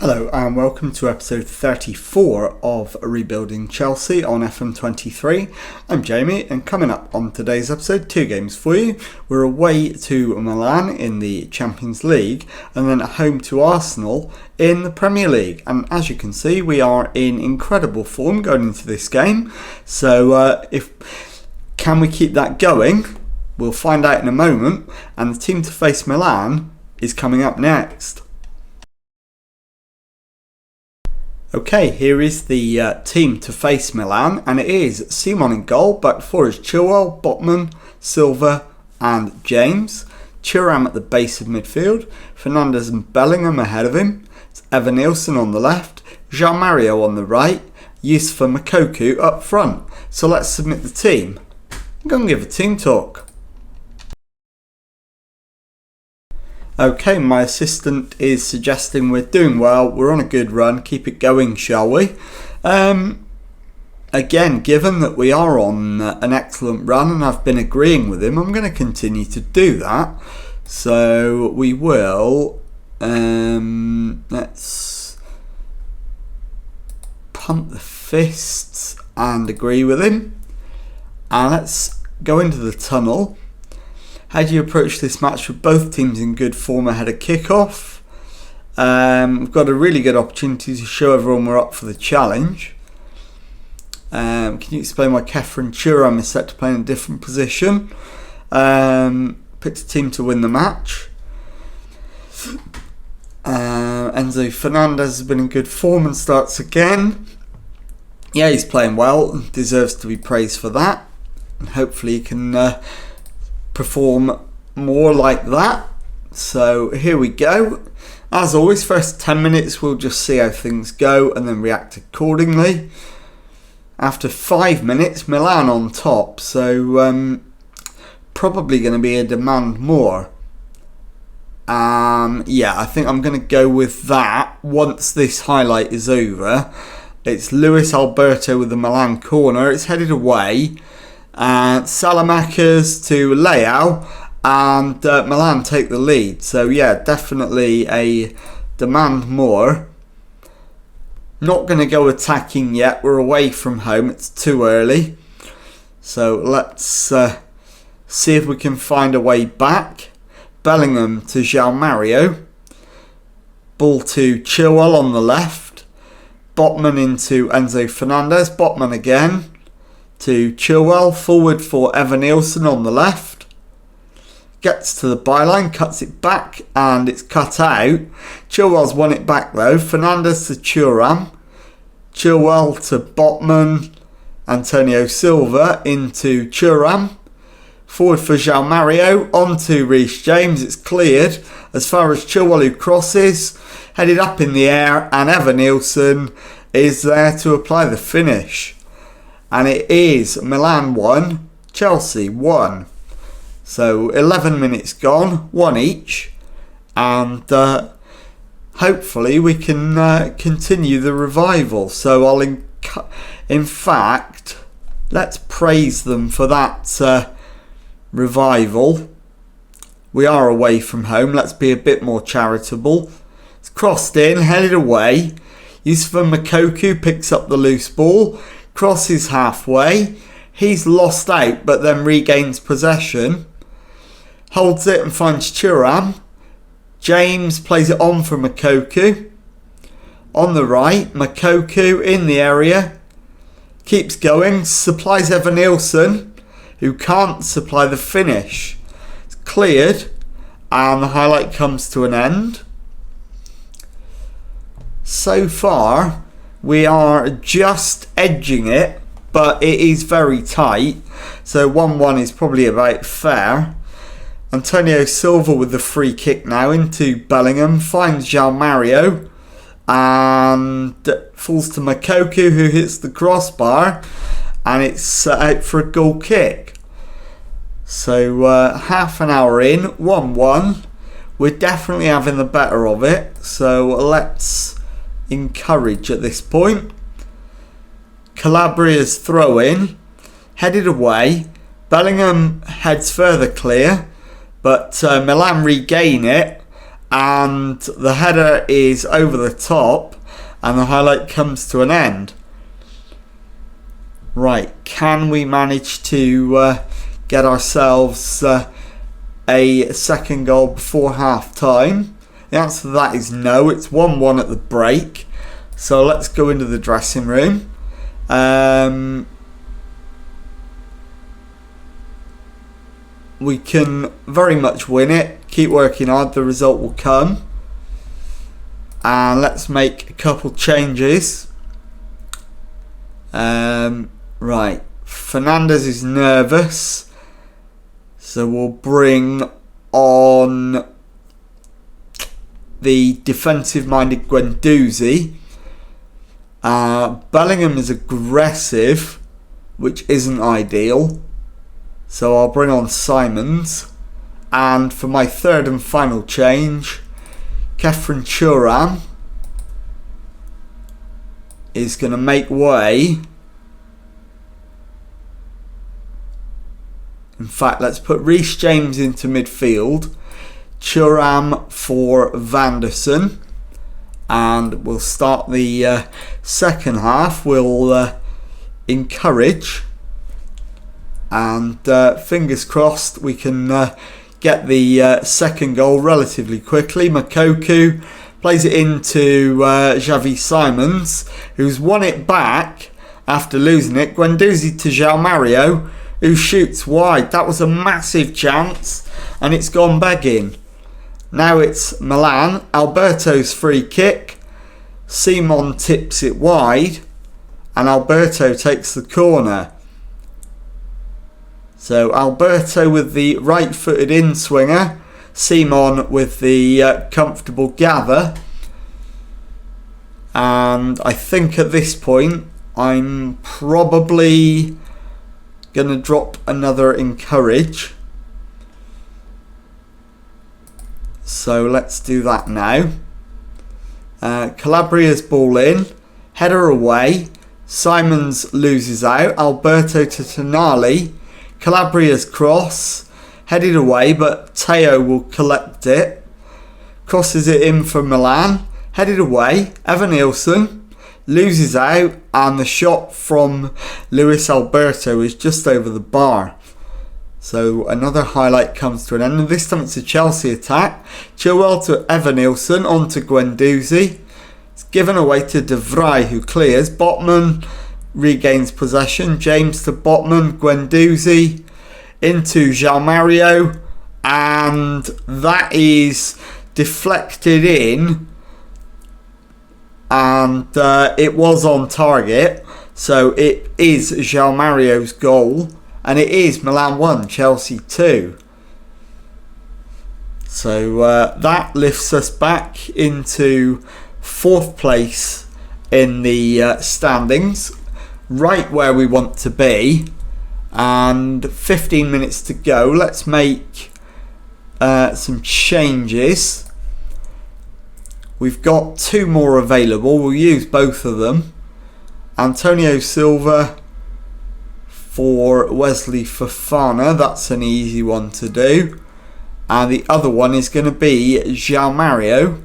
Hello and welcome to episode 34 of Rebuilding Chelsea on FM23. I'm Jamie, and coming up on today's episode, two games for you. We're away to Milan in the Champions League and then at home to Arsenal in the Premier League. And as you can see, we are in incredible form going into this game. So can we keep that going? We'll find out in a moment. And the team to face Milan is coming up next. Okay, here is the team to face Milan, and it is Simon in goal, back four is Chilwell, Botman, Silva and James. Thuram at the base of midfield, Fernandes and Bellingham ahead of him. It's Evan Nielsen on the left, João Mario on the right, Yusufa Moukoko up front. So let's submit the team. I'm going to give a team talk. Okay, my assistant is suggesting we're doing well, we're on a good run, keep it going, shall we? Again, given that we are on an excellent run and I've been agreeing with him, I'm going to continue to do that. So we will, let's pump the fists and agree with him. And let's go into the tunnel. How do you approach this match with both teams in good form ahead of kickoff? We've got a really good opportunity to show everyone we're up for the challenge. Can you explain why Kefren Thuram is set to play in a different position? Picked a team to win the match. Enzo Fernandez has been in good form and starts again. Yeah, he's playing well, deserves to be praised for that. And hopefully he can perform more like that. So here we go. As always, first 10 minutes we'll just see how things go and then react accordingly. After 5 minutes, Milan on top, so probably going to be a demand more. Yeah, I think I'm going to go with that once this highlight is over. It's Luis Alberto with the Milan corner. It's headed away. Salamakers to Leao, and Milan take the lead. So yeah, definitely a demand more. Not going to go attacking yet, we're away from home, it's too early. So let's see if we can find a way back. Bellingham to João Mario, ball to Chilwell on the left, Botman into Enzo Fernandez, Botman again to Chilwell, forward for Evan Nielsen on the left. Gets to the byline, cuts it back, and it's cut out. Chilwell's won it back though. Fernandes to Thuram. Chilwell to Botman. Antonio Silva into Thuram. Forward for João Mario. On to Reece James. It's cleared as far as Chilwell, who crosses. Headed up in the air, and Evan Nielsen is there to apply the finish. And it is Milan 1, Chelsea 1. So 11 minutes gone, 1 each. And hopefully we can continue the revival. So I'll in fact, let's praise them for that revival. We are away from home. Let's be a bit more charitable. It's crossed in, headed away. Yusufa Moukoko picks up the loose ball. Crosses halfway, he's lost out but then regains possession, holds it and finds Thuram. James plays it on for Moukoko. On the right, Moukoko in the area, keeps going, supplies Evan Nielsen, who can't supply the finish. It's cleared and the highlight comes to an end. So far we are just edging it, but it is very tight. So 1-1 is probably about fair. Antonio Silva with the free kick now into Bellingham. Finds João Mario. And falls to Moukoko, who hits the crossbar. And it's out for a goal kick. So half an hour in, 1-1. We're definitely having the better of it. So let's encourage at this point. Calabria's throw in, headed away. Bellingham heads further clear, but Milan regain it, and the header is over the top and the highlight comes to an end. Right, can we manage to get ourselves a second goal before half time? The answer to that is no. It's 1-1 at the break. So let's go into the dressing room. We can very much win it. Keep working hard, the result will come. And let's make a couple changes. Right, Fernandez is nervous, so we'll bring on the defensive-minded Guendouzi. Bellingham is aggressive, which isn't ideal, so I'll bring on Simons. And for my third and final change, Kefren Thuram is going to make way. In fact, let's put Reece James into midfield, Thuram for Vanderson, and we'll start the second half. We'll encourage, and fingers crossed we can get the second goal relatively quickly. Moukoko plays it into Xavi Simons, who's won it back after losing it. Guendouzi to João Mario, who shoots wide. That was a massive chance, and it's gone begging. Now it's Milan. Alberto's free kick. Simon tips it wide, and Alberto takes the corner. So Alberto with the right-footed in-swinger, Simon with the comfortable gather. And I think at this point I'm probably going to drop another encourage. So let's do that now. Calabria's ball in, header away, Simons loses out, Alberto to Tonali, Calabria's cross, headed away, but Teo will collect it, crosses it in for Milan, headed away, Evan Nielsen loses out, and the shot from Luis Alberto is just over the bar. So another highlight comes to an end, and this time it's a Chelsea attack. Chilwell to Evan Nielsen, on to Guendouzi. It's given away to De Vrij, who clears. Botman regains possession. James to Botman, Guendouzi into João Mario, and that is deflected in, and it was on target, so it is João Mario's goal, and it is Milan 1, Chelsea 2. So that lifts us back into 4th place in the standings, right where we want to be, and 15 minutes to go. Let's make some changes. We've got 2 more available. We'll use both of them. Antonio Silva for Wesley Fofana. That's an easy one to do. And the other one is going to be João Mario.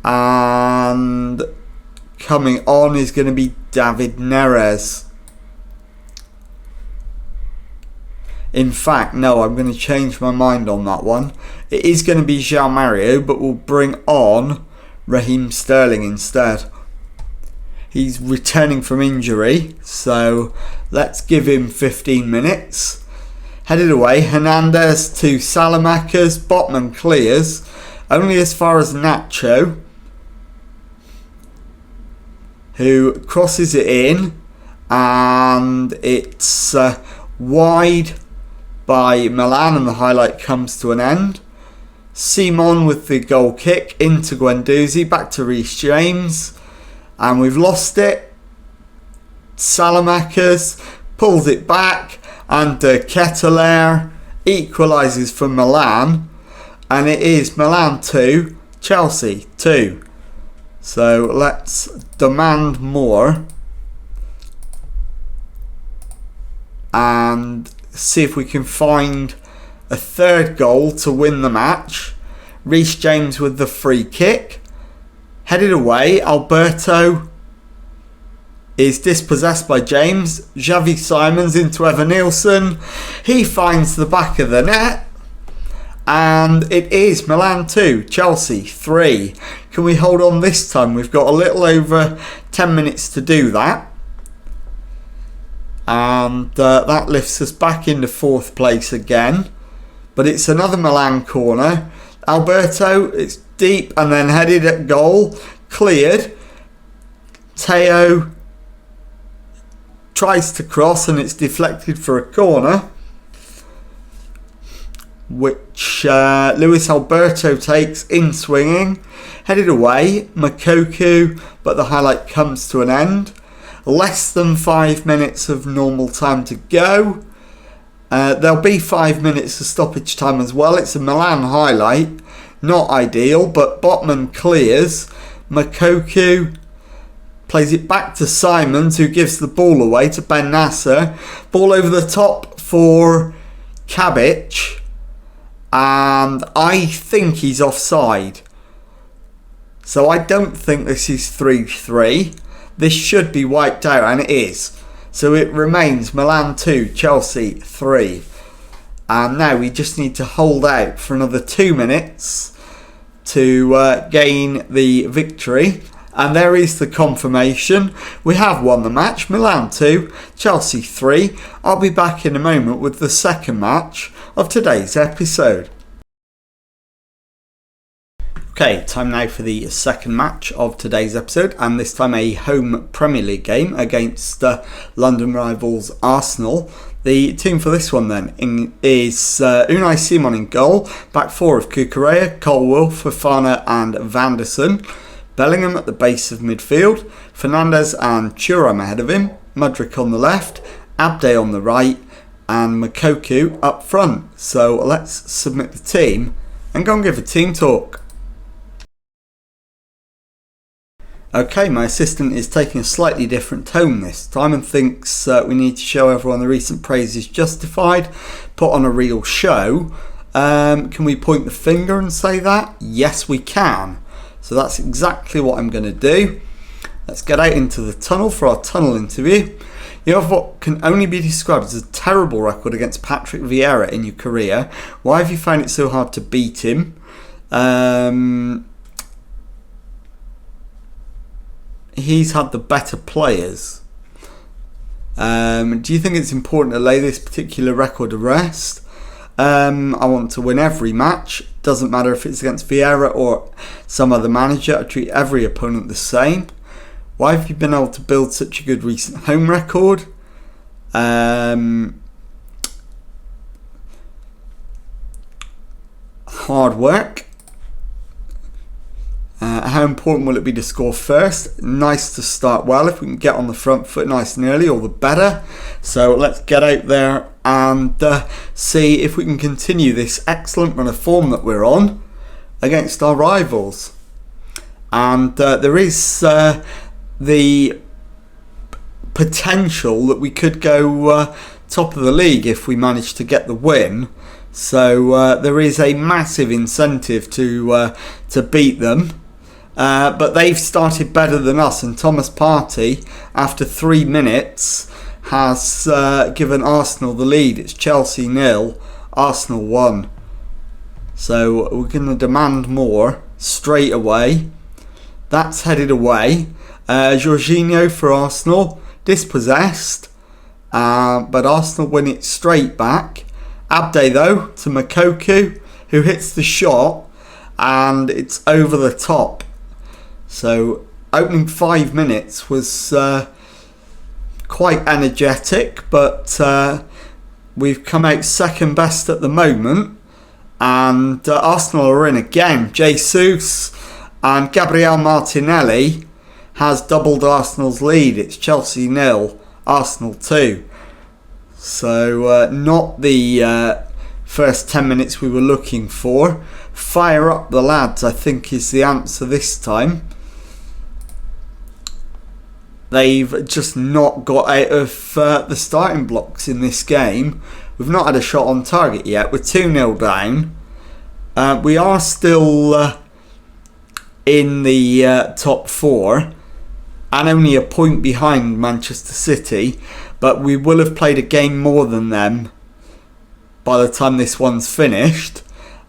And coming on is going to be David Neres. In fact, no, I'm going to change my mind on that one. It is going to be João Mario, but we'll bring on Raheem Sterling instead. He's returning from injury, so let's give him 15 minutes. Headed away, Hernandez to Salamakers. Botman clears, only as far as Nacho, who crosses it in, and it's wide by Milan, and the highlight comes to an end. Simon with the goal kick into Guendouzi, back to Reece James, and we've lost it. Salamakers pulls it back, and Ketelaere equalises for Milan, and it is Milan 2, Chelsea 2. So let's demand more and see if we can find a third goal to win the match. Reece James with the free kick. Headed away, Alberto is dispossessed by James. Xavi Simons into Evan Nielsen. He finds the back of the net. And it is Milan 2, Chelsea 3. Can we hold on this time? We've got a little over 10 minutes to do that. And that lifts us back into 4th place again. But it's another Milan corner. Alberto, it's deep and then headed at goal. Cleared. Teo tries to cross and it's deflected for a corner, which Luis Alberto takes in swinging. Headed away, Moukoko, but the highlight comes to an end. Less than 5 minutes of normal time to go. There'll be 5 minutes of stoppage time as well. It's a Milan highlight, not ideal, but Botman clears. Moukoko plays it back to Simons, who gives the ball away to Ben Nasser. Ball over the top for Kabic. And I think he's offside. So I don't think this is 3-3. This should be wiped out, and it is. So it remains Milan 2, Chelsea 3. And now we just need to hold out for another 2 minutes to gain the victory. And there is the confirmation. We have won the match. Milan 2, Chelsea 3. I'll be back in a moment with the second match of today's episode. Okay, time now for the second match of today's episode, and this time a home Premier League game against London rivals Arsenal. The team for this one then is Unai Simon in goal, back four of Cucurella, Colwill, Fofana and Vanderson. Bellingham at the base of midfield, Fernandes and Thuram ahead of him, Mudryk on the left, Abde on the right, and Moukoko up front. So let's submit the team and go and give a team talk. Okay, my assistant is taking a slightly different tone this time and thinks we need to show everyone the recent praise is justified, put on a real show. Can we point the finger and say that? Yes, we can. So that's exactly what I'm going to do. Let's get out into the tunnel for our tunnel interview. You have what can only be described as a terrible record against Patrick Vieira in your career. Why have you found it so hard to beat him? He's had the better players. Do you think it's important to lay this particular record to rest? I want to win every match. Doesn't matter if it's against Vieira or some other manager. I treat every opponent the same. Why have you been able to build such a good recent home record? Hard work. How important will it be to score first? Nice to start well. If we can get on the front foot nice and early, all the better. So let's get out there and see if we can continue this excellent run of form that we're on against our rivals. And there is the potential that we could go top of the league if we manage to get the win. So there is a massive incentive to beat them. But they've started better than us, and Thomas Partey, after 3 minutes, has given Arsenal the lead. It's Chelsea 0, Arsenal 1. So we're going to demand more straight away. That's headed away. Jorginho for Arsenal, dispossessed, but Arsenal win it straight back. Abde though to Moukoko, who hits the shot, and it's over the top. So opening 5 minutes was quite energetic, but we've come out second best at the moment, and Arsenal are in again. Jesus and Gabriel Martinelli has doubled Arsenal's lead. It's Chelsea 0, Arsenal 2. So not the first 10 minutes we were looking for. Fire up the lads, I think, is the answer this time. They've just not got out of the starting blocks in this game. We've not had a shot on target yet. We're 2-0 down. We are still in the top 4 and only a point behind Manchester City, but we will have played a game more than them by the time this one's finished.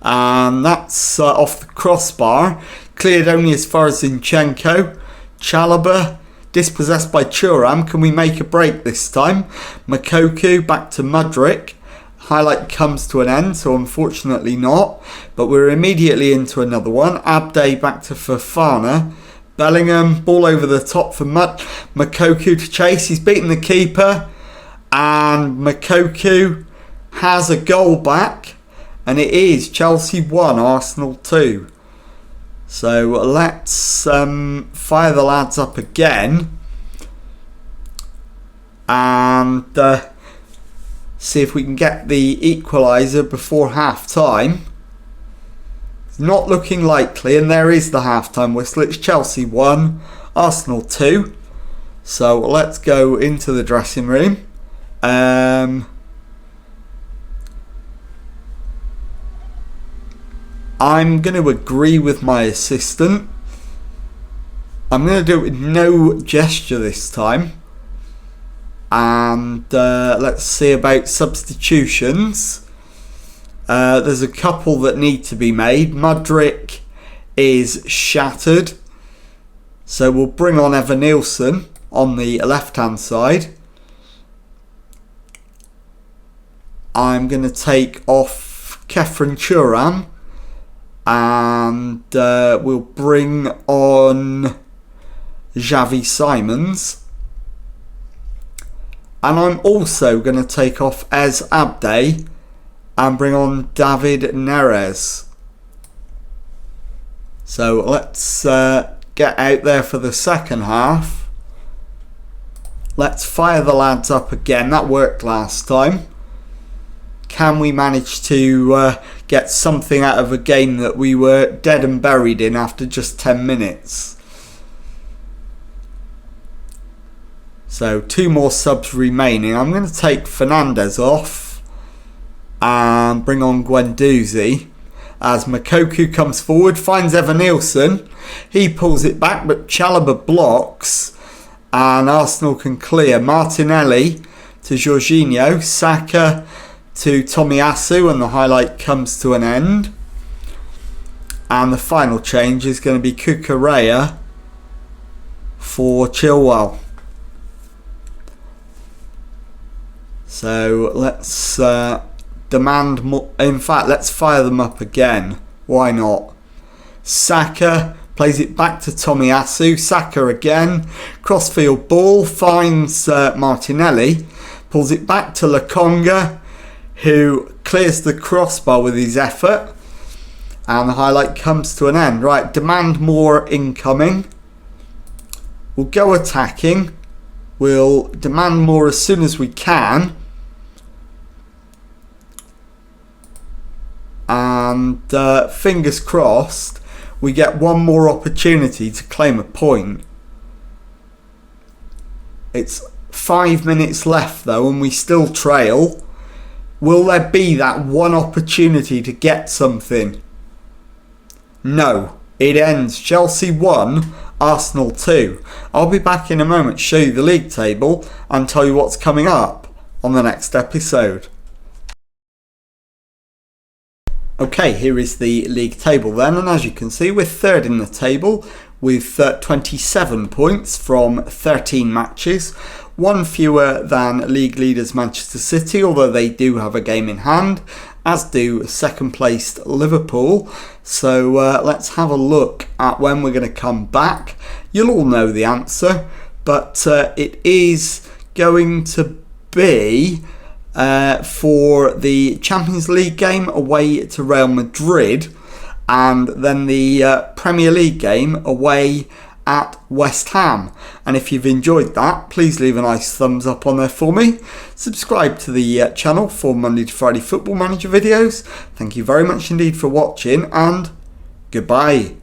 And that's off the crossbar, cleared only as far as Zinchenko. Chalobah dispossessed by Thuram. Can we make a break this time? Moukoko back to Mudryk. Highlight comes to an end, so unfortunately not. But we're immediately into another one. Abde back to Fofana. Bellingham, ball over the top for Moukoko to chase. He's beaten the keeper. And Moukoko has a goal back. And it is Chelsea 1, Arsenal 2. So let's fire the lads up again. And see if we can get the equaliser before half-time. It's not looking likely, and there is the half-time whistle. It's Chelsea 1, Arsenal 2. So let's go into the dressing room. I'm going to agree with my assistant. I'm going to do it with no gesture this time. And let's see about substitutions. There's a couple that need to be made. Mudryk is shattered. So we'll bring on Evanilson on the left-hand side. I'm going to take off Khéphren Thuram. And we'll bring on Xavi Simons. And I'm also going to take off Ez Abde and bring on David Neres. So let's get out there for the second half. Let's fire the lads up again. That worked last time. Can we manage to get something out of a game that we were dead and buried in after just 10 minutes? So 2 more subs remaining. I'm going to take Fernandes off and bring on Guendouzi as Moukoko comes forward, finds Evanilson. He pulls it back, but Chalobah blocks and Arsenal can clear. Martinelli to Jorginho, Saka to Tomiyasu, and the highlight comes to an end. And the final change is going to be Cucurella for Chilwell. So let's demand more. In fact, let's fire them up again. Why not? Saka plays it back to Tomiyasu. Saka again. Crossfield ball finds Martinelli. Pulls it back to Lokonga, who clears the crossbar with his effort. And the highlight comes to an end. Right, demand more incoming. We'll go attacking. We'll demand more as soon as we can. And fingers crossed, we get one more opportunity to claim a point. It's 5 minutes left though, and we still trail. Will there be that one opportunity to get something? No. It ends Chelsea 1, Arsenal 2. I'll be back in a moment to show you the league table and tell you what's coming up on the next episode. Okay, here is the league table then, and as you can see, we're third in the table with 27 points from 13 matches. One fewer than league leaders Manchester City, although they do have a game in hand, as do second placed Liverpool. So let's have a look at when we're going to come back. You'll all know the answer, but it is going to be for the Champions League game away to Real Madrid, and then the Premier League game away at West Ham. And if you've enjoyed that, please leave a nice thumbs up on there for me. Subscribe to the channel for Monday to Friday Football Manager videos. Thank you very much indeed for watching, and goodbye.